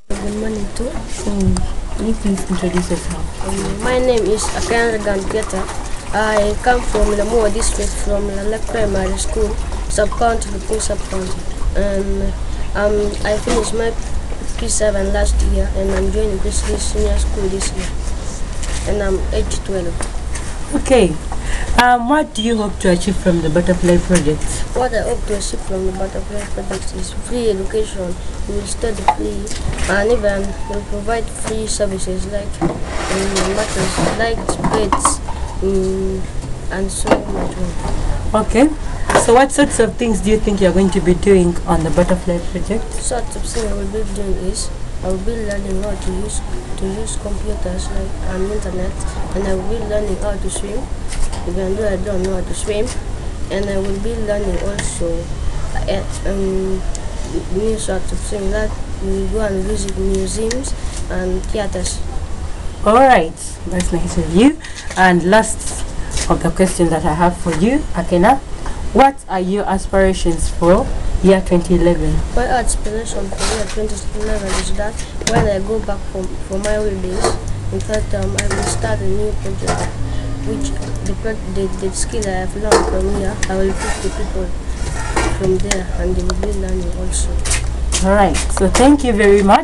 Good morning too. Can you please introduce yourself? My name is Akana Gambeta. I come from Lamoa district, from Lalek Primary School, sub-county, Lupin sub-county. I finished my P7 last year, and I'm joining this senior school this year, and I'm age 12. Okay. What do you hope to achieve from the Butterfly Project? What I hope to achieve from the Butterfly Project is free education. We will study free, and even we'll provide free services like matters, like beds, and so much more. Okay. So what sorts of things do you think you're going to be doing on the Butterfly Project? Sorts of things I will be doing is I will be learning how to use computers like and internet, and I will be learning how to swim. Even though I don't know how to swim, and I will be learning also new sorts of things that we go and visit museums and theaters. Alright, that's nice of you. And last of the questions that I have for you, Akena, what are your aspirations for year 2011? My aspiration for year 2011 is that when I go back for my holidays, in fact, I will start a new project, which the skill I have learned from here, I will teach the people from there, and they will be learning also. Alright, so thank you very much.